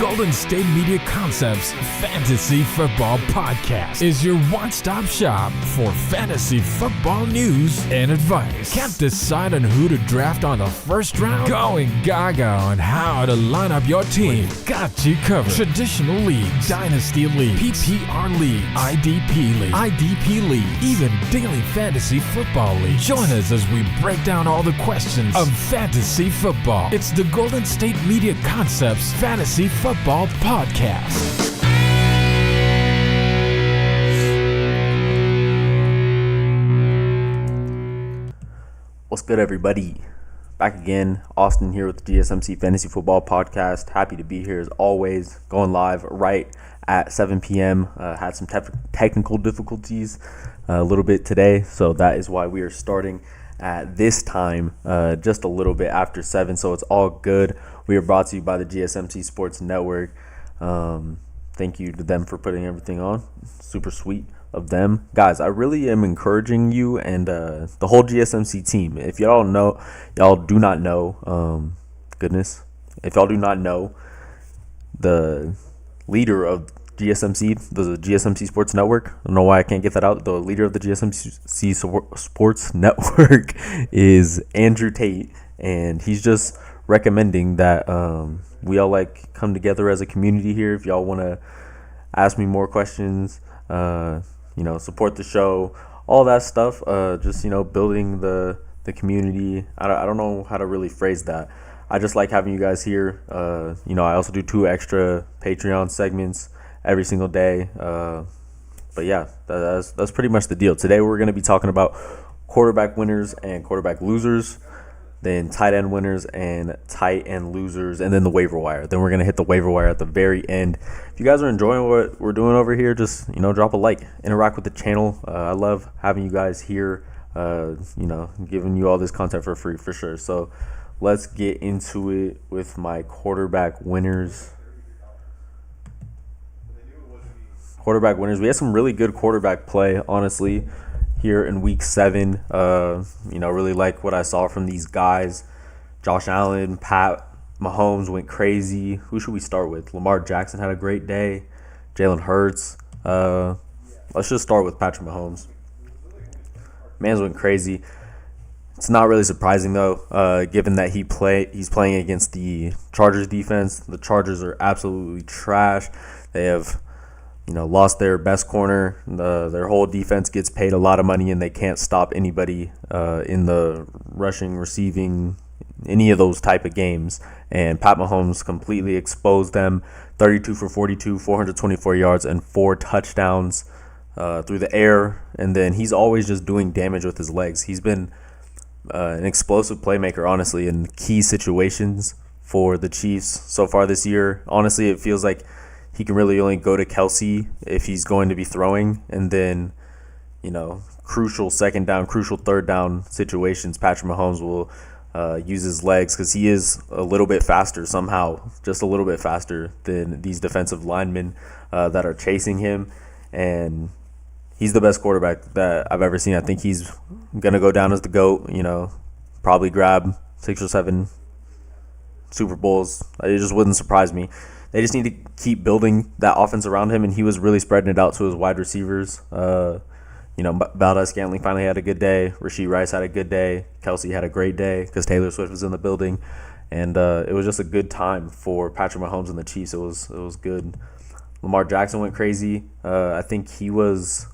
Golden State Media Concepts Fantasy Football Podcast is your one-stop shop for fantasy football news and advice. Can't decide on who to draft on the first round? Going gaga on how to line up your team. Got you covered. Traditional leagues, Dynasty League, PPR League, IDP League, even Daily Fantasy Football League. Join us as we break down all the questions of fantasy football. It's the Golden State Media Concepts Fantasy Football Podcast. What's good, everybody? Back again, Austin here with the GSMC Fantasy Football Podcast. Happy to be here as always, going live right at 7 p.m. Had some technical difficulties a little bit today, so that is why we are starting at this time, just a little bit after 7, so it's all good. We are brought to you by the GSMC Sports Network. Thank you to them for putting everything on. Super sweet of them. Guys, I really am encouraging you and the whole GSMC team. If y'all do not know, if y'all do not know, the leader of GSMC, the GSMC Sports Network, I don't know why I can't get that out. The leader of the GSMC Sports Network is Andrew Tate, and he's just recommending that we all come together as a community here. If y'all want to ask me more questions, support the show, all that stuff, just building the community. I don't know how to really phrase that. I just like having you guys here. I also do 2 extra Patreon segments every single day. But yeah, that's pretty much the deal. Today we're going to be talking about quarterback winners and quarterback losers, then tight end winners and tight end losers, and then the waiver wire. Then we're going to hit the waiver wire at the very end. If you guys are enjoying what we're doing over here, just, drop a like, interact with the channel. I love having you guys here, giving you all this content for free, for sure. So let's get into it with my quarterback winners. We had some really good quarterback play, honestly, here in week 7. Really like what I saw from these guys. Josh Allen, Pat Mahomes went crazy. Who should we start with? Lamar Jackson had a great day. Jalen Hurts. Let's just start with Patrick Mahomes. Man's went crazy. It's not really surprising, though, given that he's playing against the Chargers defense. The Chargers are absolutely trash. They have lost their best corner. Their whole defense gets paid a lot of money, and they can't stop anybody in the rushing, receiving, any of those type of games. And Pat Mahomes completely exposed them. 32 for 42, 424 yards, and 4 touchdowns through the air. And then he's always just doing damage with his legs. He's been an explosive playmaker, honestly, in key situations for the Chiefs so far this year. Honestly, it feels like he can really only go to Kelsey if he's going to be throwing, and then, crucial second down, crucial third down situations, Patrick Mahomes will use his legs because he is a little bit faster somehow, just a little bit faster than these defensive linemen that are chasing him, and he's the best quarterback that I've ever seen. I think he's going to go down as the GOAT, probably grab 6 or 7 Super Bowls. It just wouldn't surprise me. They just need to keep building that offense around him, and he was really spreading it out to his wide receivers. Valdez-Scantling finally had a good day. Rashee Rice had a good day. Kelsey had a great day because Taylor Swift was in the building. And it was just a good time for Patrick Mahomes and the Chiefs. It was good. Lamar Jackson went crazy. I think he was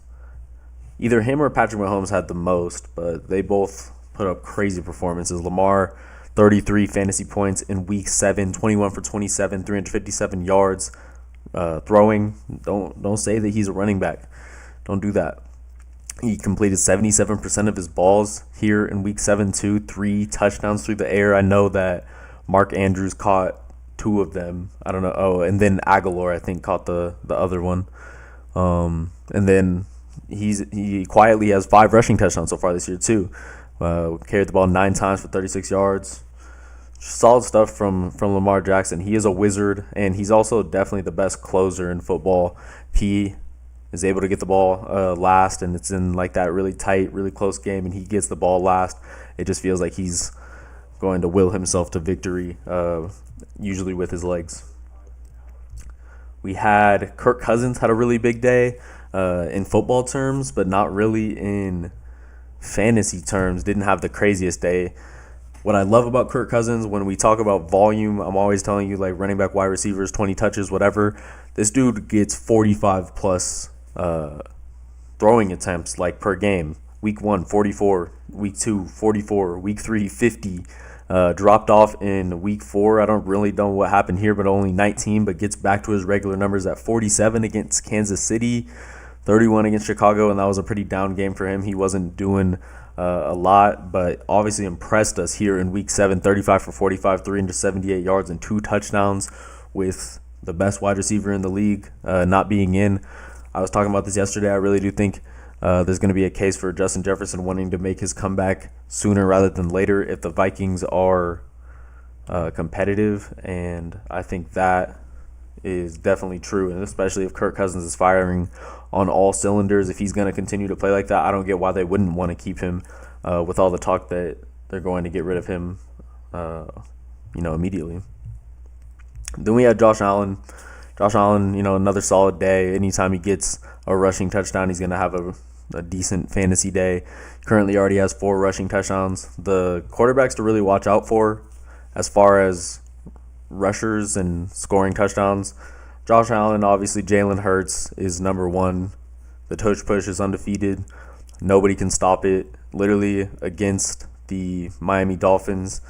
– either him or Patrick Mahomes had the most, but they both put up crazy performances. Lamar – 33 fantasy points in week 7, 21 for 27, 357 yards throwing. Don't say that he's a running back. Don't do that. He completed 77% of his balls here in week 7 too. 3 touchdowns through the air. I know that Mark Andrews caught 2 of them. I don't know. Oh, and then Aguilar, I think, caught the other one. And then he quietly has 5 rushing touchdowns so far this year too. Carried the ball 9 times for 36 yards. Solid stuff from Lamar Jackson. He is a wizard, and he's also definitely the best closer in football. He is able to get the ball last, and it's in that really tight, really close game, and he gets the ball last. It just feels like he's going to will himself to victory, usually with his legs. We had Kirk Cousins had a really big day in football terms, but not really in fantasy terms. Didn't have the craziest day. What I love about Kirk Cousins, when we talk about volume, I'm always telling you, like, running back, wide receivers, 20 touches, whatever. This dude gets 45 plus throwing attempts, like, per game. Week 1, 44. Week 2, 44. Week 3, 50. Dropped off in week 4. I don't really know what happened here, but only 19, but gets back to his regular numbers at 47 against Kansas City, 31 against Chicago, and that was a pretty down game for him. He wasn't doing a lot, but obviously impressed us here in week 7, 35 for 45, 378 yards and 2 touchdowns with the best wide receiver in the league not being in. I was talking about this yesterday. I really do think there's going to be a case for Justin Jefferson wanting to make his comeback sooner rather than later if the Vikings are competitive, and I think that is definitely true, and especially if Kirk Cousins is firing on all cylinders. If he's going to continue to play like that, I don't get why they wouldn't want to keep him with all the talk that they're going to get rid of him immediately. Then we had Josh Allen. Another solid day. Anytime he gets a rushing touchdown, he's going to have a decent fantasy day. Currently already has 4 rushing touchdowns. The quarterbacks to really watch out for as far as rushers and scoring touchdowns, Josh Allen, obviously. Jalen Hurts is number 1. The touch push is undefeated. Nobody can stop it. Literally, against the Miami Dolphins,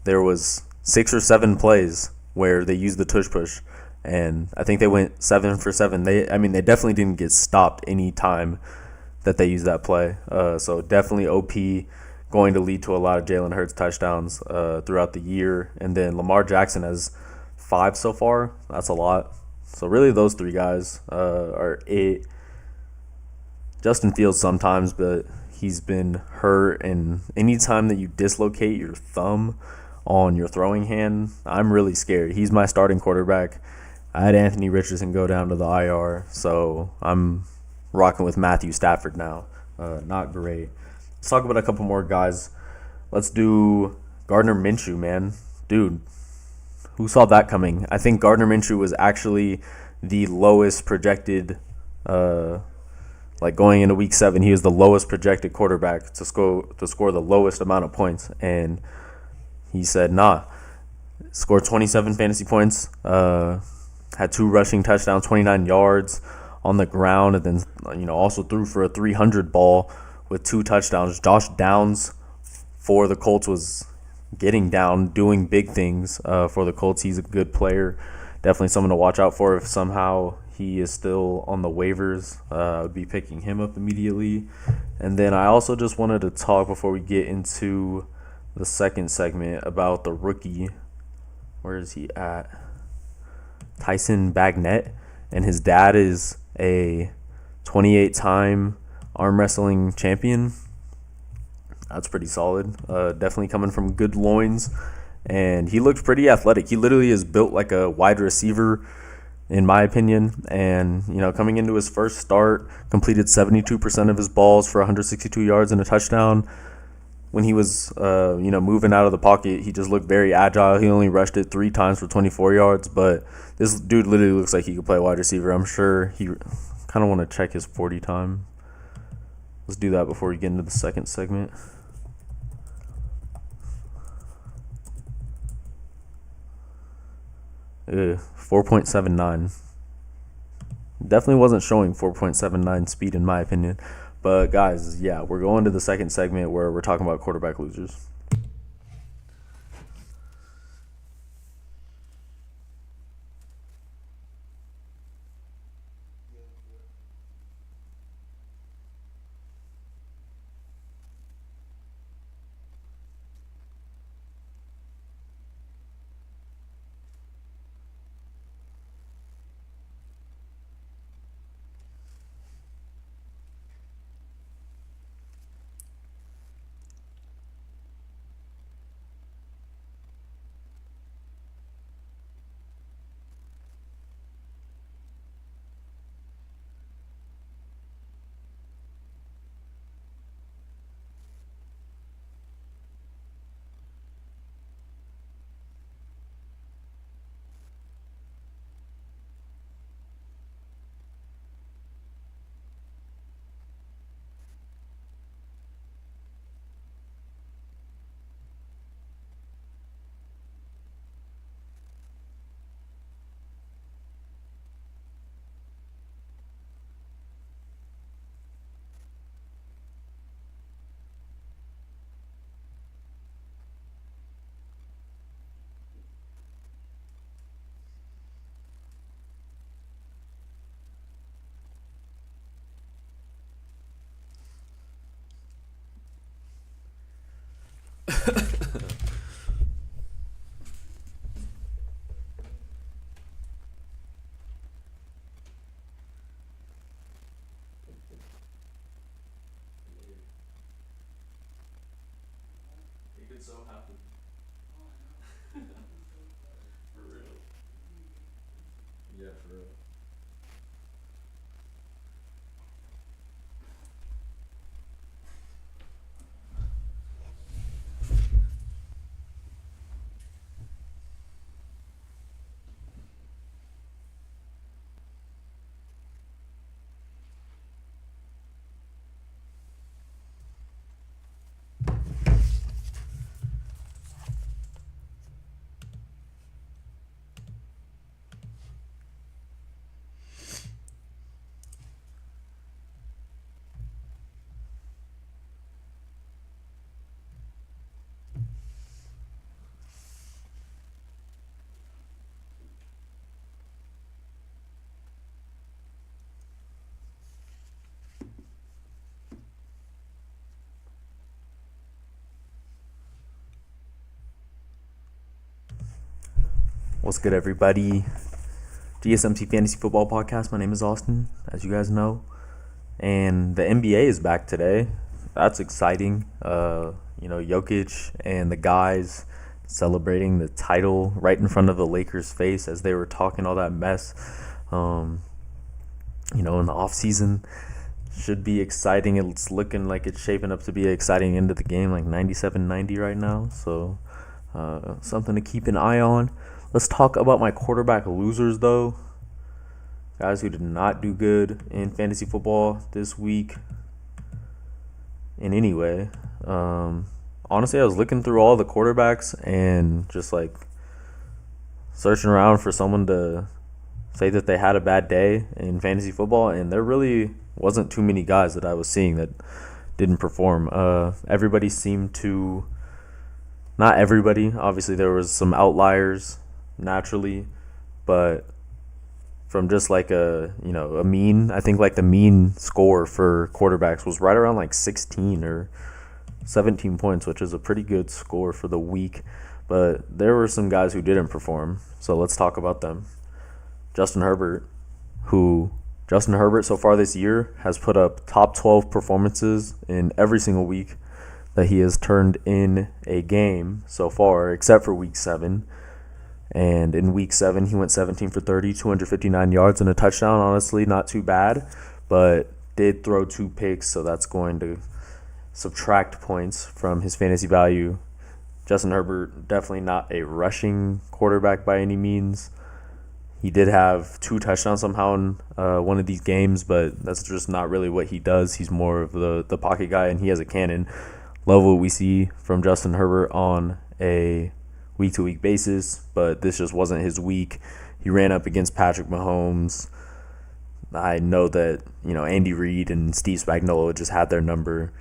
there was 6 or 7 plays where they used the tush push, and I think they went 7 for 7. They definitely didn't get stopped any time that they used that play. So definitely OP, going to lead to a lot of Jalen Hurts touchdowns throughout the year. And then Lamar Jackson has 5 so far. That's a lot. So really those 3 guys are it. Justin Fields sometimes, but he's been hurt. And anytime that you dislocate your thumb on your throwing hand, I'm really scared. He's my starting quarterback. I had Anthony Richardson go down to the IR, so I'm rocking with Matthew Stafford now. Not great. Let's talk about a couple more guys. Let's do Gardner Minshew, man. Dude, who saw that coming? I think Gardner Minshew was actually the lowest projected, going into week 7, he was the lowest projected quarterback to score the lowest amount of points. And he said, nah. Scored 27 fantasy points, had 2 rushing touchdowns, 29 yards on the ground, and then also threw for a 300 ball with 2 touchdowns. Josh Downs for the Colts was getting down, doing big things for the Colts. He's a good player. Definitely someone to watch out for if somehow he is still on the waivers. I would be picking him up immediately. And then I also just wanted to talk before we get into the second segment about the rookie. Where is he at? Tyson Bagnet. And his dad is a 28-time arm wrestling champion. That's pretty solid. Definitely coming from good loins. And he looks pretty athletic. He literally is built like a wide receiver, in my opinion. And, coming into his first start, completed 72% of his balls for 162 yards and a touchdown. When he was, moving out of the pocket, he just looked very agile. He only rushed it 3 times for 24 yards. But this dude literally looks like he could play wide receiver. I'm sure he kind of want to check his 40 time. Let's do that before we get into the second segment. 4.79. Definitely wasn't showing 4.79 speed in my opinion. But guys, yeah, we're going to the second segment where we're talking about quarterback losers. it so happen. For real. Yeah, for real. What's good, everybody? GSMC Fantasy Football Podcast. My name is Austin, as you guys know. And the NBA is back today. That's exciting. Jokic and the guys celebrating the title right in front of the Lakers' face as they were talking all that mess. In the offseason. Should be exciting. It's looking like it's shaping up to be an exciting end of the game, like 97-90 right now. So something to keep an eye on. Let's talk about my quarterback losers, though. Guys who did not do good in fantasy football this week in any way. Honestly, I was looking through all the quarterbacks and just like searching around for someone to say that they had a bad day in fantasy football, and there really wasn't too many guys that I was seeing that didn't perform. Everybody seemed to, not everybody, obviously there was some outliers naturally, but from just like a mean, I think like the mean score for quarterbacks was right around like 16 or 17 points, which is a pretty good score for the week. But there were some guys who didn't perform, so let's talk about them. Justin Herbert so far this year has put up top 12 performances in every single week that he has turned in a game so far, except for week 7. And in week 7, he went 17 for 30, 259 yards and a touchdown. Honestly, not too bad, but did throw 2 picks, so that's going to subtract points from his fantasy value. Justin Herbert, definitely not a rushing quarterback by any means. He did have 2 touchdowns somehow in one of these games, but that's just not really what he does. He's more of the pocket guy, and he has a cannon. Love what we see from Justin Herbert on a week-to-week basis, but this just wasn't his week. He ran up against Patrick Mahomes. I know that Andy Reid and Steve Spagnuolo just had their number.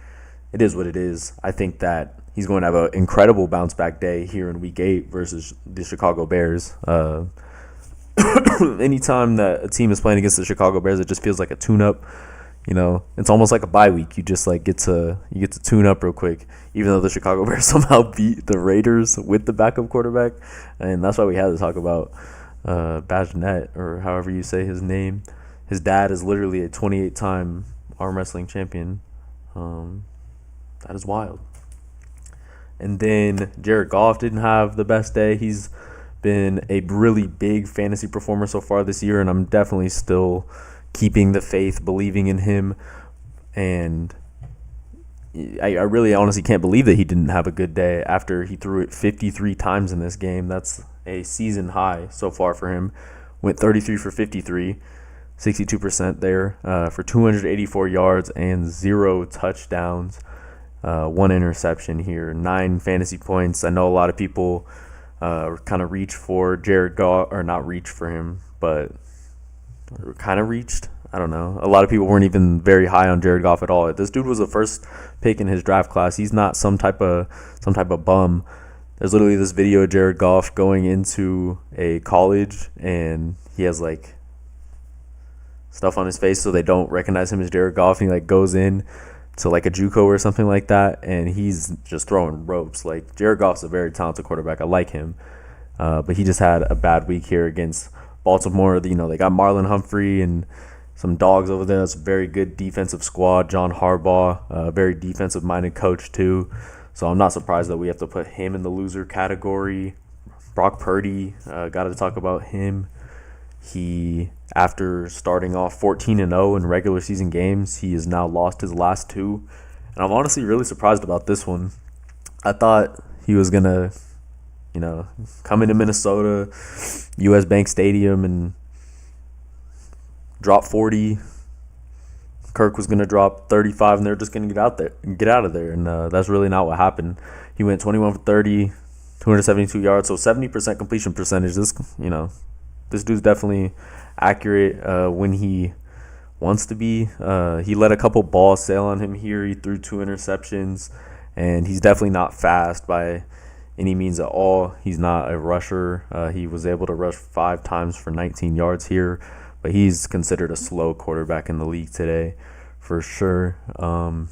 It is what it is. I think that he's going to have an incredible bounce-back day here in Week 8 versus the Chicago Bears. Anytime that a team is playing against the Chicago Bears, it just feels like a tune-up. It's almost like a bye week. You just get to tune up real quick, even though the Chicago Bears somehow beat the Raiders with the backup quarterback. And that's why we had to talk about Bajonet, or however you say his name. His dad is literally a 28-time arm wrestling champion. That is wild. And then Jared Goff didn't have the best day. He's been a really big fantasy performer so far this year, and I'm definitely still keeping the faith, believing in him. And I really honestly can't believe that he didn't have a good day after he threw it 53 times in this game. That's a season high so far for him. Went 33 for 53, 62% there for 284 yards and 0 touchdowns. 1 interception here, 9 fantasy points. I know a lot of people kind of reach for Jared Goff, or not reach for him, but kind of reached. I don't know. A lot of people weren't even very high on Jared Goff at all. This dude was the first pick in his draft class. He's not some type of bum. There's literally this video of Jared Goff going into a college, and he has like stuff on his face so they don't recognize him as Jared Goff. And he goes in to like a JUCO or something like that, and he's just throwing ropes. Jared Goff's a very talented quarterback. I like him, but he just had a bad week here against Baltimore. They got Marlon Humphrey and some dogs over there. That's a very good defensive squad. John Harbaugh, a very defensive-minded coach too. So I'm not surprised that we have to put him in the loser category. Brock Purdy, got to talk about him. He, after starting off 14-0 in regular season games, he has now lost his last two. And I'm honestly really surprised about this one. I thought he was going to, come into Minnesota, US Bank Stadium, and drop 40. Kirk was going to drop 35, and they're just going to get out of there. And that's really not what happened. He went 21 for 30, 272 yards, so 70% completion percentage. This dude's definitely accurate when he wants to be. He let a couple balls sail on him here. He threw 2 interceptions, and he's definitely not fast by any means at all. He's not a rusher. He was able to rush 5 times for 19 yards here, but he's considered a slow quarterback in the league today for sure. I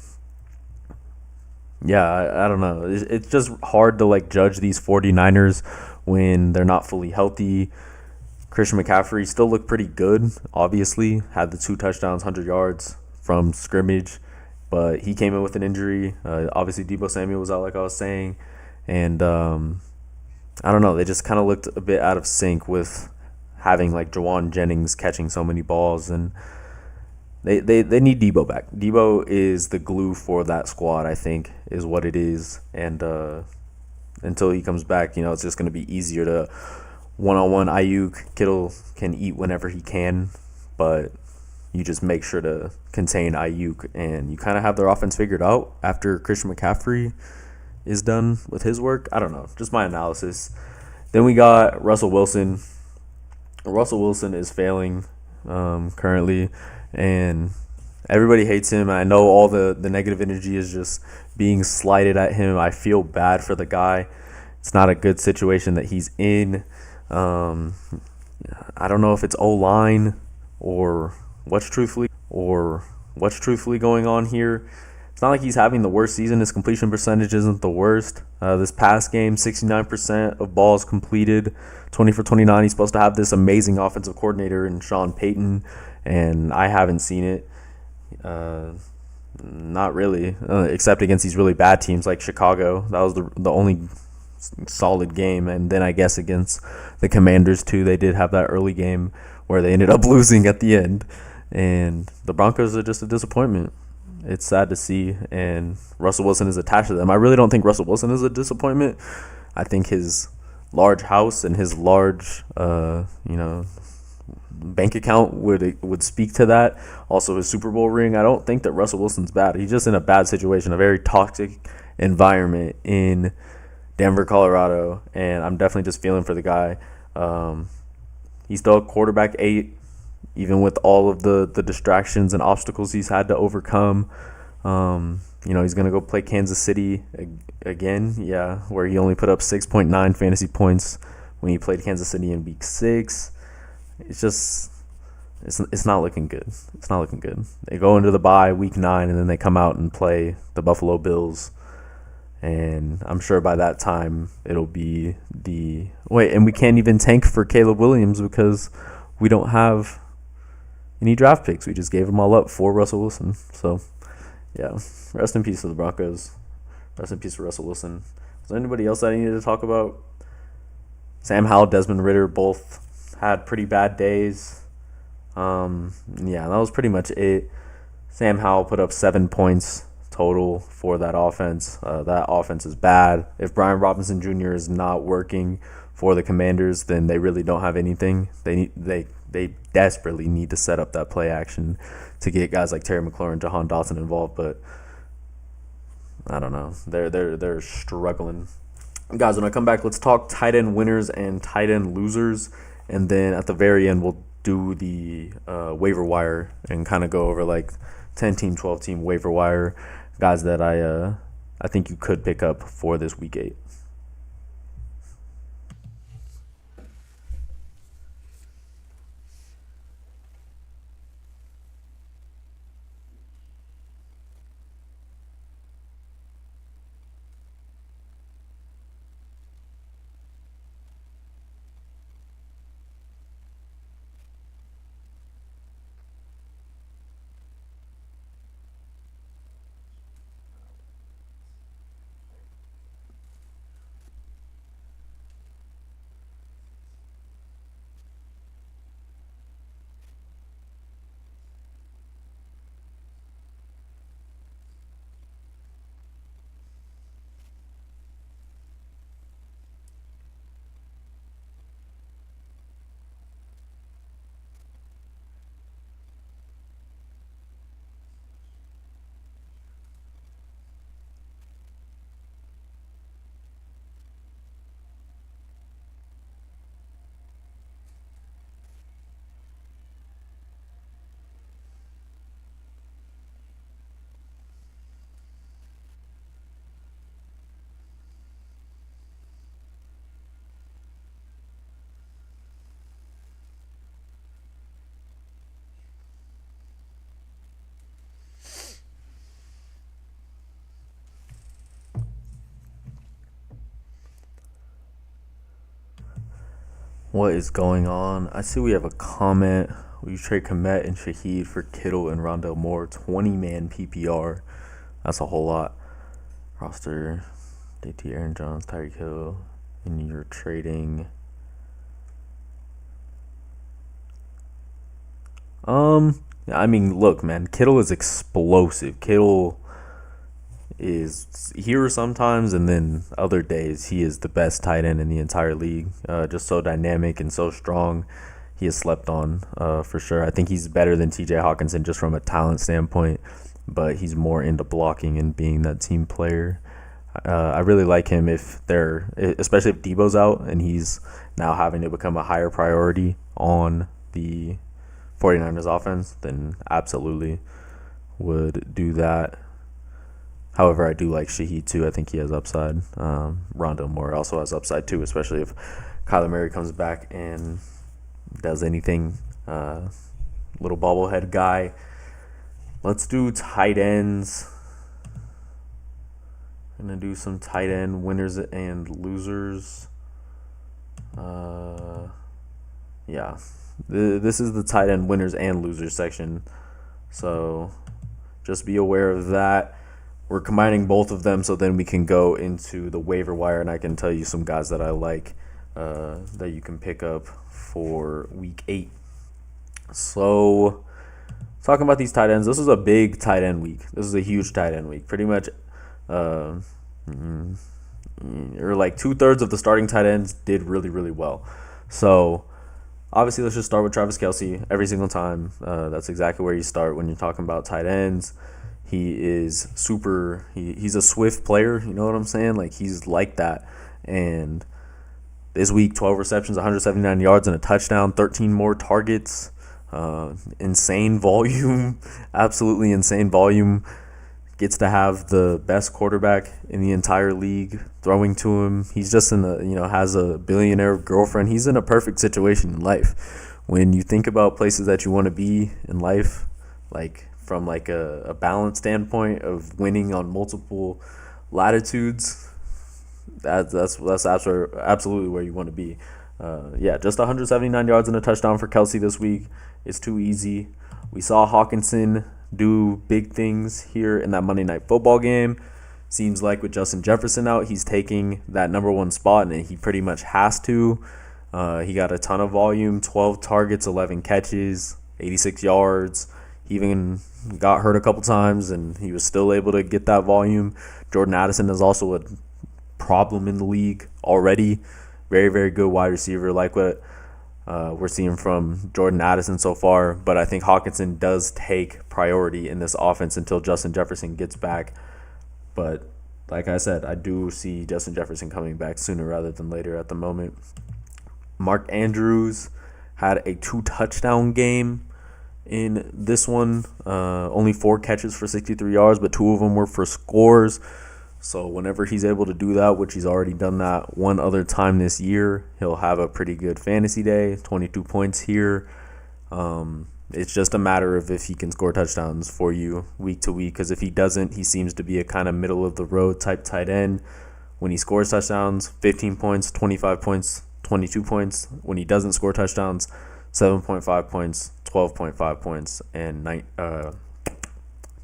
don't know. It's just hard to judge these 49ers when they're not fully healthy. Christian McCaffrey still looked pretty good, obviously. Had the 2 touchdowns, 100 yards from scrimmage, but he came in with an injury. Obviously, Deebo Samuel was out, like I was saying. And I don't know. They just kind of looked a bit out of sync with having Jawan Jennings catching so many balls. And they need Deebo back. Deebo is the glue for that squad, I think, is what it is. And until he comes back, it's just going to be easier to one-on-one Ayuk. Kittle can eat whenever he can, but you just make sure to contain Ayuk, and you kind of have their offense figured out after Christian McCaffrey is done with his work. I don't know, just my analysis. Then we got Russell Wilson. Russell Wilson is failing currently, and everybody hates him. I know all the negative energy is just being slighted at him. I feel bad for the guy. It's not a good situation that he's in. I don't know if it's O-line or what's truthfully going on here. It's not like he's having the worst season. His completion percentage isn't the worst. This past game, 69% of balls completed, 20 for 29. He's supposed to have this amazing offensive coordinator in Sean Payton, and I haven't seen it. Not really, except against these really bad teams like Chicago. That was the only solid game. And then I guess against the Commanders too, they did have that early game where they ended up losing at the end. And the Broncos are just a disappointment. It's sad to see, and Russell Wilson is attached to them. I really don't think Russell Wilson is a disappointment. I think his large house and his large, bank account would speak to that. Also, his Super Bowl ring. I don't think that Russell Wilson's bad. He's just in a bad situation, a very toxic environment in Denver, Colorado, and I'm definitely just feeling for the guy. He's still quarterback 8. Even with all of the distractions and obstacles he's had to overcome. He's going to go play Kansas City again, where he only put up 6.9 fantasy points when he played Kansas City in Week 6. It's just, it's not looking good. It's not looking good. They go into the bye Week 9, and then they come out and play the Buffalo Bills. And I'm sure by that time it'll be and we can't even tank for Caleb Williams because we don't have any draft picks. We just gave them all up for Russell Wilson. So, rest in peace to the Broncos. Rest in peace to Russell Wilson. Is there anybody else that I needed to talk about? Sam Howell, Desmond Ridder both had pretty bad days. That was pretty much it. Sam Howell put up 7 points total for that offense. That offense is bad. If Brian Robinson Jr. is not working for the Commanders, then they really don't have anything. They desperately need to set up that play action to get guys like Terry McLaurin, Jahan Dotson involved, but I don't know. They're struggling. Guys, when I come back, let's talk tight end winners and tight end losers, and then at the very end we'll do the waiver wire and kind of go over 10-team, 12-team waiver wire guys that I think you could pick up for this Week 8. What is going on? I see we have a comment. Will you trade Komet and Shaheed for Kittle and Rondell Moore? 20-man PPR. That's a whole lot. Roster, DT, Aaron Jones, Tyreek Hill. And you're trading... I mean, look, man. Kittle is explosive. Kittle is here sometimes, and then other days he is the best tight end in the entire league. Just so dynamic and so strong. He is slept on for sure. I think he's better than TJ Hawkinson just from a talent standpoint, but he's more into blocking and being that team player. I really like him especially if Debo's out and he's now having to become a higher priority on the 49ers offense, then absolutely would do that. However, I do like Shaheed too. I think he has upside. Rondell Moore also has upside too, especially if Kyler Murray comes back and does anything. Little bobblehead guy. Let's do tight ends. I'm going to do some tight end winners and losers. Yeah. This is the tight end winners and losers section. So just be aware of that. We're combining both of them so then we can go into the waiver wire and I can tell you some guys that I like that you can pick up for week 8. So talking about these tight ends, this is a big tight end week. This is a huge tight end week. Pretty much or like 2/3 of the starting tight ends did really, really well. So obviously let's just start with Travis Kelce every single time. That's exactly where you start when you're talking about tight ends. He is he's a swift player, you know what I'm saying? Like, he's like that. And this week, 12 receptions, 179 yards, and a touchdown, 13 more targets. Insane volume, absolutely insane volume. Gets to have the best quarterback in the entire league throwing to him. He's just has a billionaire girlfriend. He's in a perfect situation in life. When you think about places that you want to be in life, like from like a balance standpoint of winning on multiple latitudes, that's absolutely where you want to be. Just 179 yards and a touchdown for Kelce this week. It's too easy. We saw Hawkinson do big things here in that Monday Night Football game. Seems like with Justin Jefferson out, he's taking that number 1 spot, and he pretty much has to. He got a ton of volume, 12 targets, 11 catches, 86 yards. He even got hurt a couple times, and he was still able to get that volume. Jordan Addison is also a problem in the league already. Very, very good wide receiver, like what we're seeing from Jordan Addison so far. But I think Hawkinson does take priority in this offense until Justin Jefferson gets back. But like I said, I do see Justin Jefferson coming back sooner rather than later at the moment. Mark Andrews had a 2-touchdown game in this one. Only 4 catches for 63 yards, but 2 of them were for scores. So whenever he's able to do that, which he's already done that one other time this year, he'll have a pretty good fantasy day. 22 points here. It's just a matter of if he can score touchdowns for you week to week, because if he doesn't, he seems to be a kind of middle-of-the-road type tight end. When he scores touchdowns, 15 points, 25 points, 22 points. When he doesn't score touchdowns, 7.5 points, 12.5 points, and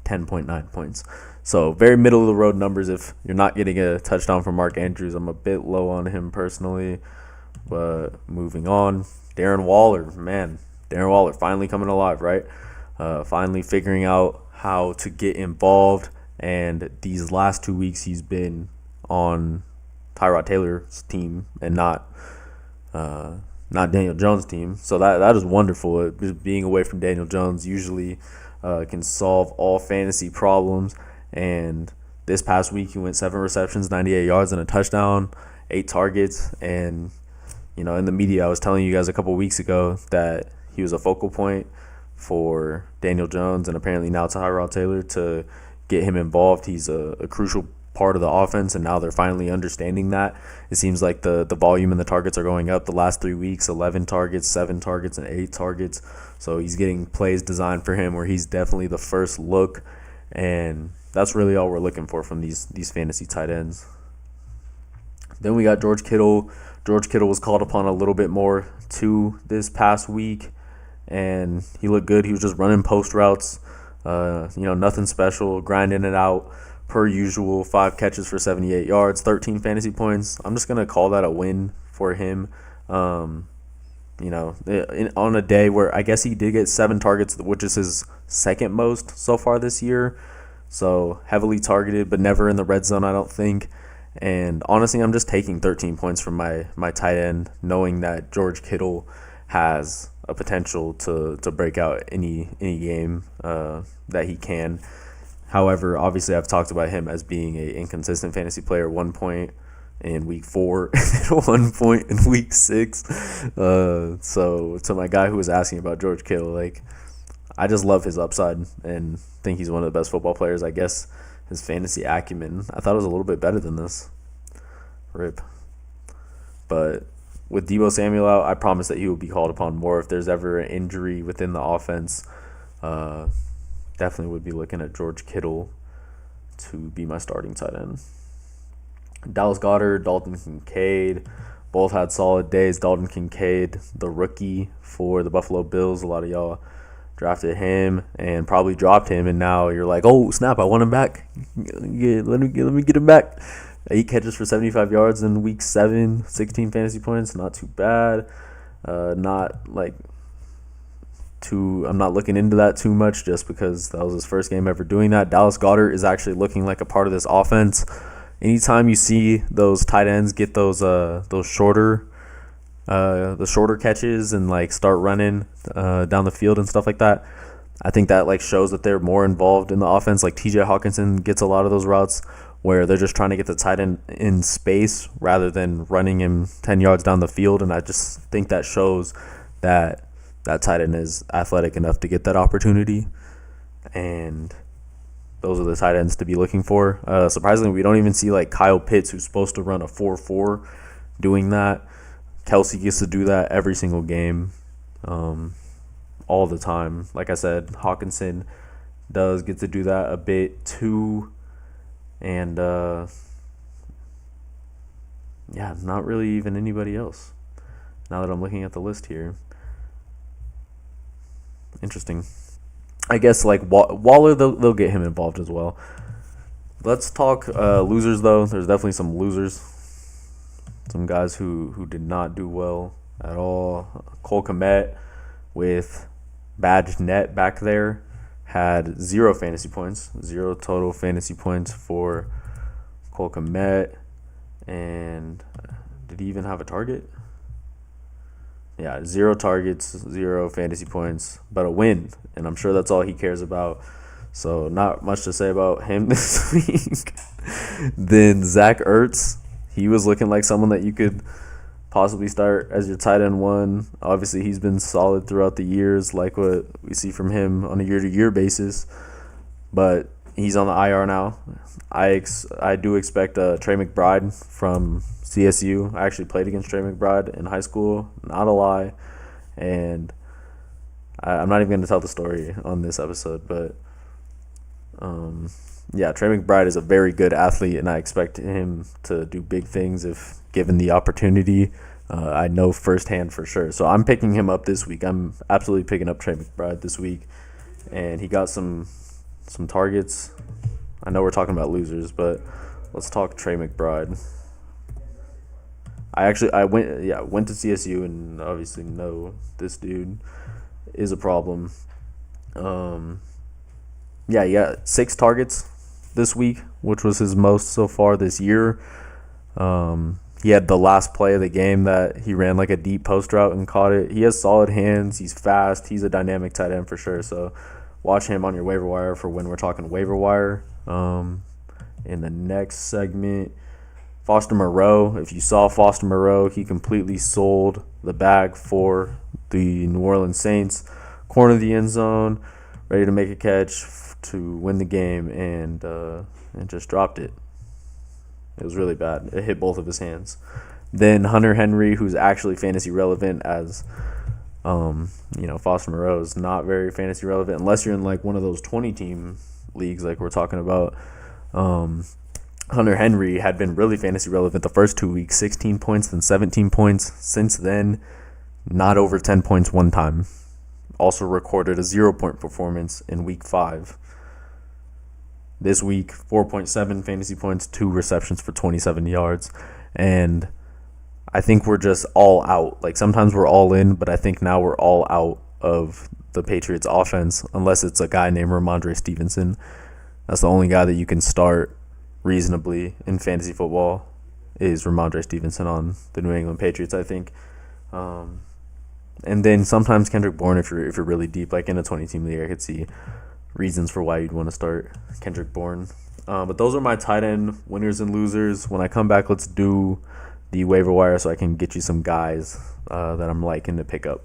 10.9 points. So very middle-of-the-road numbers if you're not getting a touchdown from Mark Andrews. I'm a bit low on him personally, but moving on. Darren Waller, man. Darren Waller finally coming alive, right? Finally figuring out how to get involved. And these last 2 weeks he's been on Tyrod Taylor's team and not Daniel Jones' team. So that is wonderful. Just being away from Daniel Jones usually can solve all fantasy problems. And this past week he went 7 receptions, 98 yards, and a touchdown, 8 targets. And, in the media I was telling you guys a couple weeks ago that he was a focal point for Daniel Jones and apparently now Tyrod Taylor to get him involved. He's a crucial part of the offense, and now they're finally understanding that. It seems like the volume and the targets are going up the last 3 weeks, 11 targets, 7 targets, and 8 targets. So he's getting plays designed for him where he's definitely the first look, and that's really all we're looking for from these fantasy tight ends. Then we got George Kittle. George Kittle was called upon a little bit more too this past week, and he looked good. He was just running post routes, nothing special, grinding it out per usual. 5 catches for 78 yards, 13 fantasy points. I'm just gonna call that a win for him. On a day where I guess he did get 7 targets, which is his second most so far this year. So heavily targeted, but never in the red zone, I don't think. And honestly, I'm just taking 13 points from my tight end, knowing that George Kittle has a potential to break out any game that he can. However, obviously, I've talked about him as being an inconsistent fantasy player. 1 point in week 4, 1 point in week 6. So to my guy who was asking about George Kittle, I just love his upside and think he's one of the best football players. I guess his fantasy acumen, I thought it was a little bit better than this. RIP. But with Deebo Samuel out, I promise that he will be called upon more if there's ever an injury within the offense. Definitely would be looking at George Kittle to be my starting tight end. Dallas Goedert, Dalton Kincaid, both had solid days. Dalton Kincaid, the rookie for the Buffalo Bills. A lot of y'all drafted him and probably dropped him, and now you're like, oh snap, I want him back. Yeah, let me get him back. 8 catches for 75 yards in week 7, 16 fantasy points, not too bad. I'm not looking into that too much just because that was his first game ever doing that. Dallas Goedert is actually looking like a part of this offense. Anytime you see those tight ends get those shorter catches and start running down the field and stuff like that, I think that shows that they're more involved in the offense. TJ Hawkinson gets a lot of those routes where they're just trying to get the tight end in space rather than running him 10 yards down the field, and I just think that shows that tight end is athletic enough to get that opportunity, and those are the tight ends to be looking for. Surprisingly, we don't even see Kyle Pitts, who's supposed to run a 4.4, doing that. Kelsey gets to do that every single game, all the time. Like I said, Hawkinson does get to do that a bit too. And, not really even anybody else. Now that I'm looking at the list here. Interesting. I guess, Waller, they'll get him involved as well. Let's talk losers, though. There's definitely some losers. Some guys who did not do well at all. Cole Kmet with Badge Net back there had 0 fantasy points. 0 total fantasy points for Cole Kmet. And did he even have a target? Yeah, 0 targets, 0 fantasy points, but a win. And I'm sure that's all he cares about. So not much to say about him this week. Then Zach Ertz, he was looking like someone that you could possibly start as your tight end 1. Obviously, he's been solid throughout the years, like what we see from him on a year-to-year basis. But he's on the IR now. I do expect Trey McBride from CSU. I actually played against Trey McBride in high school, not a lie. And I'm not even going to tell the story on this episode, but Trey McBride is a very good athlete, and I expect him to do big things if given the opportunity. I know firsthand for sure. So I'm picking him up this week. I'm absolutely picking up Trey McBride this week, and he got some targets. I know we're talking about losers, but let's talk Trey McBride. I went to CSU and obviously know this dude is a problem. He got 6 targets this week, which was his most so far this year. He had the last play of the game that he ran a deep post route and caught it. He has solid hands. He's fast. He's a dynamic tight end for sure. So watch him on your waiver wire for when we're talking waiver wire. In the next segment, Foster Moreau. If you saw Foster Moreau, he completely sold the bag for the New Orleans Saints. Corner of the end zone, ready to make a catch to win the game, and just dropped it. It was really bad. It hit both of his hands. Then Hunter Henry, who's actually fantasy relevant, as Foster Moreau is not very fantasy relevant unless you're in one of those 20-team leagues like we're talking about. Hunter Henry had been really fantasy relevant the first 2 weeks, 16 points, then 17 points. Since then, not over 10 points one time. Also recorded a 0-point performance in week 5. This week, 4.7 fantasy points, 2 receptions for 27 yards. And I think we're just all out. Like, sometimes we're all in, but I think now we're all out of the Patriots offense, unless it's a guy named Ramondre Stevenson. That's the only guy that you can start reasonably in fantasy football, is Ramondre Stevenson on the New England Patriots, I think. And then sometimes Kendrick Bourne, if you're really deep, like in a 20-team league, I could see reasons for why you'd want to start Kendrick Bourne. But those are my tight end winners and losers. When I come back, let's do the waiver wire so I can get you some guys that I'm liking to pick up.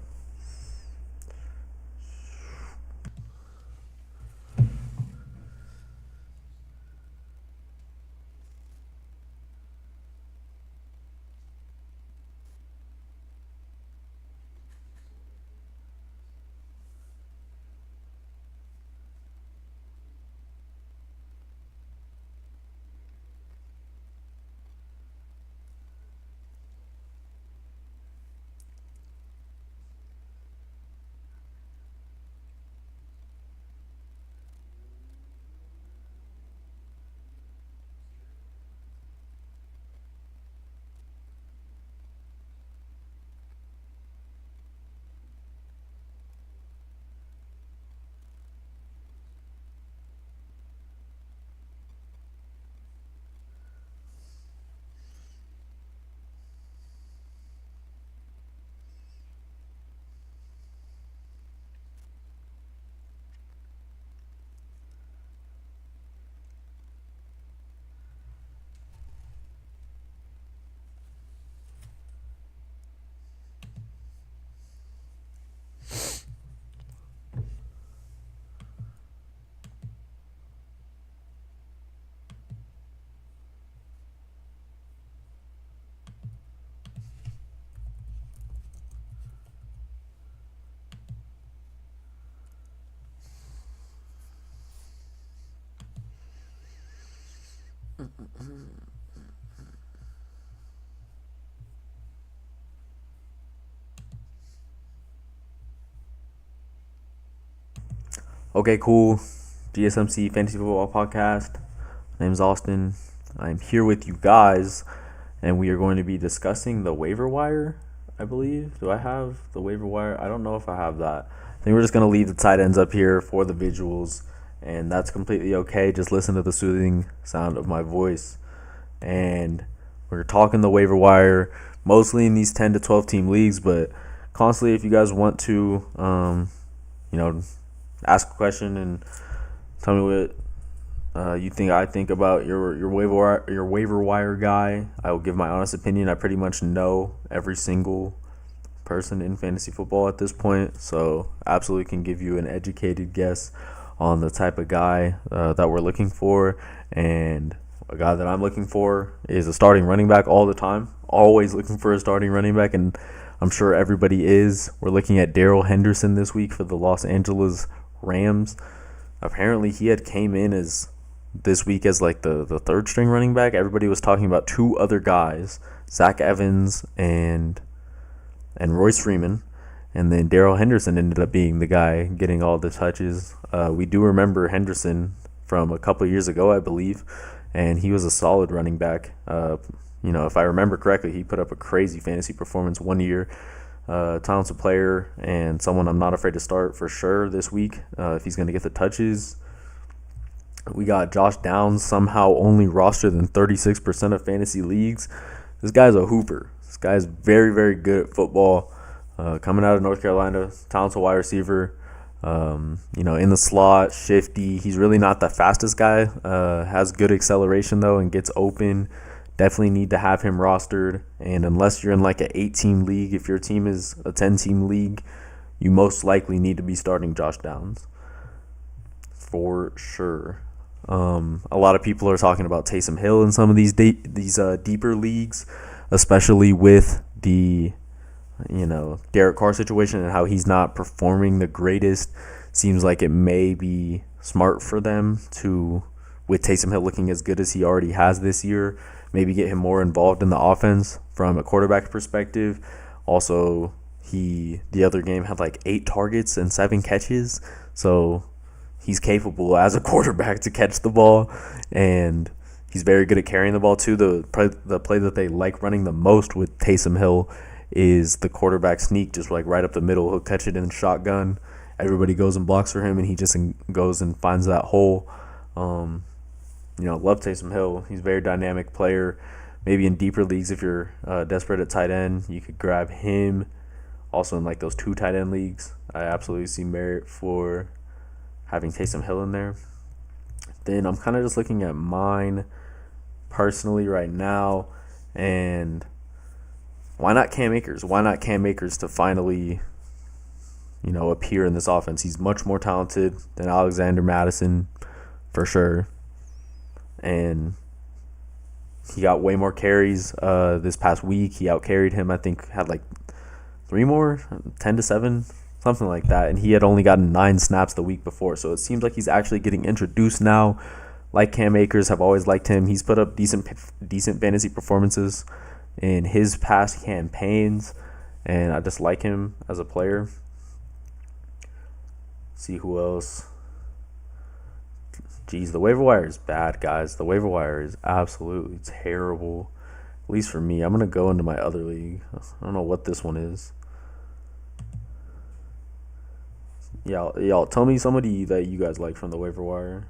Okay, cool. GSMC Fantasy Football Podcast. My name's Austin. I'm here with you guys, and we are going to be discussing the waiver wire, I believe. Do I have the waiver wire? I don't know if I have that. I think we're just going to leave the tight ends up here for the visuals, and that's completely okay. Just listen to the soothing sound of my voice. And we're talking the waiver wire, mostly in these 10 to 12 team leagues, but constantly if you guys want to, ask a question and tell me what you think I think about your waiver wire guy. I will give my honest opinion. I pretty much know every single person in fantasy football at this point, so absolutely can give you an educated guess on the type of guy that we're looking for. And a guy that I'm looking for is a starting running back all the time. Always looking for a starting running back, and I'm sure everybody is. We're looking at Darrell Henderson this week for the Los Angeles Rams. Apparently he had came in as this week as like the third string running back. Everybody was talking about two other guys, Zach Evans and Royce Freeman, and then Darrell Henderson ended up being the guy getting all the touches. We do remember Henderson from a couple years ago, I believe, and he was a solid running back. If I remember correctly, he put up a crazy fantasy performance one year. Talented player and someone I'm not afraid to start for sure this week if he's going to get the touches. We got Josh Downs, somehow only rostered in 36% of fantasy leagues. This guy's a hooper. This guy's very, very good at football. Coming out of North Carolina, talented wide receiver. In the slot, shifty. He's really not the fastest guy. Has good acceleration though and gets open. Definitely need to have him rostered. And unless you're in like an 8-team league, if your team is a 10-team league, you most likely need to be starting Josh Downs for sure. A lot of people are talking about Taysom Hill in some of these deeper leagues, especially with the Derek Carr situation and how he's not performing the greatest. Seems like it may be smart for them to with Taysom Hill looking as good as he already has this year, maybe get him more involved in the offense from a quarterback perspective. Also, the other game had like 8 targets and 7 catches, so he's capable as a quarterback to catch the ball, and he's very good at carrying the ball too. The play that they like running the most with Taysom Hill is the quarterback sneak, just like right up the middle. He'll catch it in shotgun. Everybody goes and blocks for him, and he just goes and finds that hole. Love Taysom Hill. He's a very dynamic player. Maybe in deeper leagues, if you're desperate at tight end, you could grab him. Also in like those 2 tight end leagues, I absolutely see merit for having Taysom Hill in there. Then I'm kind of just looking at mine personally right now, and why not Cam Akers? Why not Cam Akers to finally, appear in this offense? He's much more talented than Alexander Madison, for sure. And he got way more carries this past week. He outcarried him, I think, had like 3 more, 10-7, something like that. And he had only gotten 9 snaps the week before. So it seems like he's actually getting introduced now. Like Cam Akers, have always liked him. He's put up decent fantasy performances in his past campaigns, and I just like him as a player. See who else. Jeez, the waiver wire is bad, guys. The waiver wire is absolutely terrible, at least for me. I'm going to go into my other league. I don't know what this one is. Y'all tell me somebody that you guys like from the waiver wire.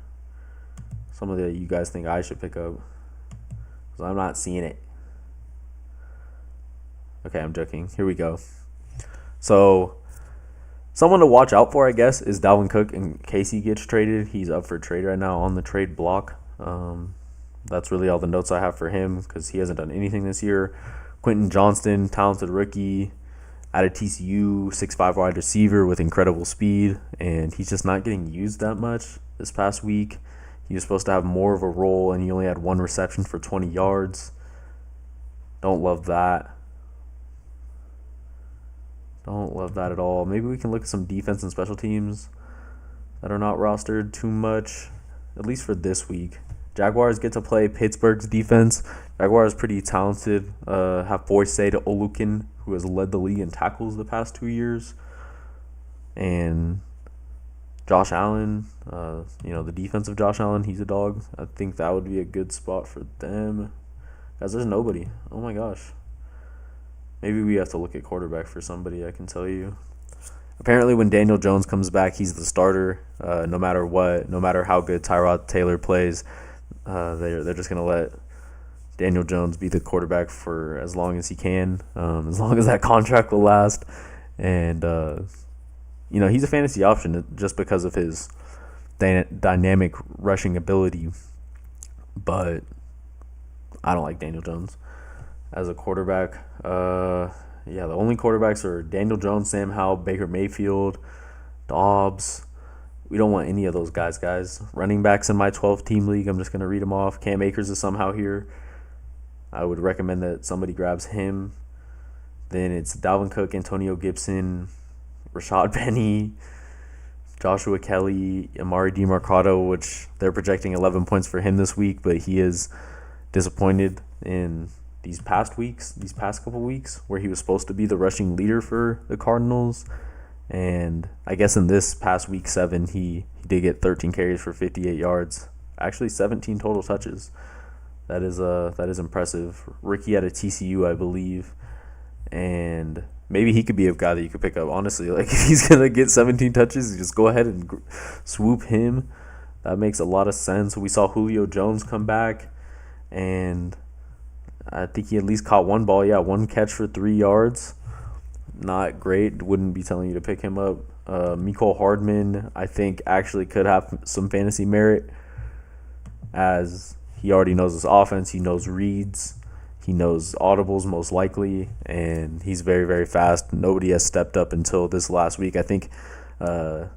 Somebody that you guys think I should pick up, because I'm not seeing it. Okay, I'm joking. Here we go. So, someone to watch out for, I guess, is Dalvin Cook in case he gets traded. He's up for trade right now on the trade block. That's really all the notes I have for him, because he hasn't done anything this year. Quentin Johnston, talented rookie, out of TCU, 6'5" wide receiver with incredible speed, and he's just not getting used that much this past week. He was supposed to have more of a role, and he only had 1 reception for 20 yards. Don't love that. Don't love that at all. Maybe we can look at some defense and special teams that are not rostered too much, at least for this week. Jaguars get to play Pittsburgh's defense. Jaguars pretty talented. Have Boyce to Olukin, who has led the league in tackles the past 2 years. And Josh Allen, the defense of Josh Allen, he's a dog. I think that would be a good spot for them. Guys, there's nobody. Oh my gosh. Maybe we have to look at quarterback for somebody, I can tell you. Apparently when Daniel Jones comes back, he's the starter no matter what, no matter how good Tyrod Taylor plays. They're just going to let Daniel Jones be the quarterback for as long as he can, as long as that contract will last. And, he's a fantasy option just because of his dynamic rushing ability. But I don't like Daniel Jones as a quarterback. The only quarterbacks are Daniel Jones, Sam Howell, Baker Mayfield, Dobbs. We don't want any of those guys. Running backs in my 12-team league, I'm just going to read them off. Cam Akers is somehow here. I would recommend that somebody grabs him. Then it's Dalvin Cook, Antonio Gibson, Rashad Penny, Joshua Kelly, Amari DiMercado, which they're projecting 11 points for him this week, but he is disappointed in these past couple weeks, where he was supposed to be the rushing leader for the Cardinals. And I guess in this past week 7, he did get 13 carries for 58 yards. Actually, 17 total touches. That is impressive. Rookie out of TCU, I believe. And maybe he could be a guy that you could pick up. Honestly, like if he's going to get 17 touches, you just go ahead and swoop him. That makes a lot of sense. We saw Julio Jones come back, and I think he at least caught 1 ball. 1 catch for 3 yards. Not great. Wouldn't be telling you to pick him up. Mecole Hardman, I think, actually could have some fantasy merit, as he already knows his offense. He knows reads. He knows audibles most likely, and he's very, very fast. Nobody has stepped up until this last week. I think Mecole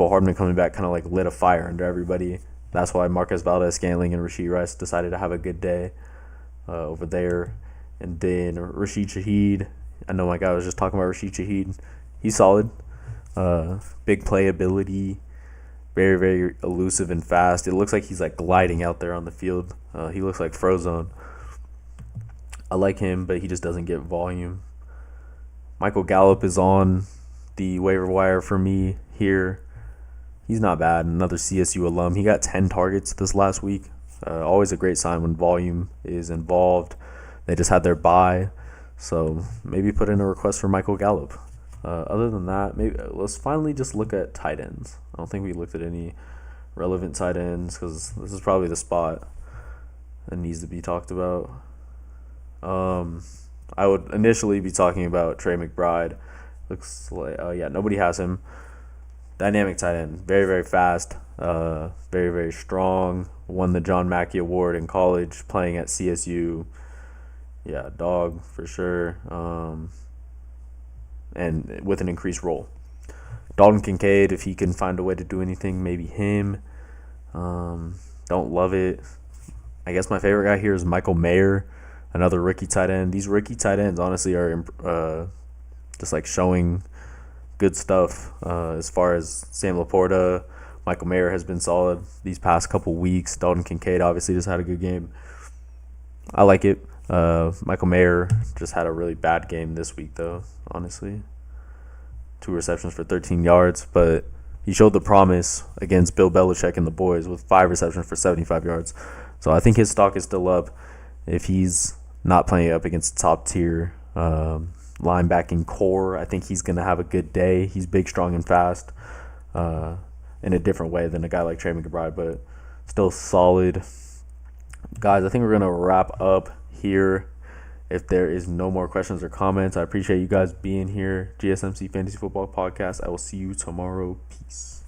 Hardman coming back kind of like lit a fire under everybody. That's why Marquez Valdez-Scantling and Rashee Rice decided to have a good day over there. And then Rashid Shaheed. I know my guy was just talking about Rashid Shaheed. He's solid. Big playability. Very, very elusive and fast. It looks like he's like gliding out there on the field. He looks like Frozone. I like him, but he just doesn't get volume. Michael Gallup is on the waiver wire for me here. He's not bad. Another CSU alum. He got 10 targets this last week. Always a great sign when volume is involved. They just had their bye, so maybe put in a request for Michael Gallup. Other than that, maybe let's finally just look at tight ends. I don't think we looked at any relevant tight ends because this is probably the spot that needs to be talked about. I would initially be talking about Trey McBride. Looks like, nobody has him. Dynamic tight end, very, very fast, very, very strong. Won the John Mackey Award in college, playing at CSU. Yeah, dog for sure. And with an increased role. Dalton Kincaid, if he can find a way to do anything, maybe him. Don't love it. I guess my favorite guy here is Michael Mayer, another rookie tight end. These rookie tight ends, honestly, are just like showing good stuff. As far as Sam Laporta, Michael Mayer has been solid these past couple weeks. Dalton Kincaid obviously just had a good game. I like it. Michael Mayer just had a really bad game this week, though, honestly. 2 receptions for 13 yards, but he showed the promise against Bill Belichick and the boys with 5 receptions for 75 yards. So I think his stock is still up if he's not playing up against top-tier linebacking core. I think he's going to have a good day. He's big, strong, and fast in a different way than a guy like Trey McBride, but still solid. Guys, I think we're going to wrap up here. If there is no more questions or comments, I appreciate you guys being here. GSMC Fantasy Football Podcast. I will see you tomorrow. Peace.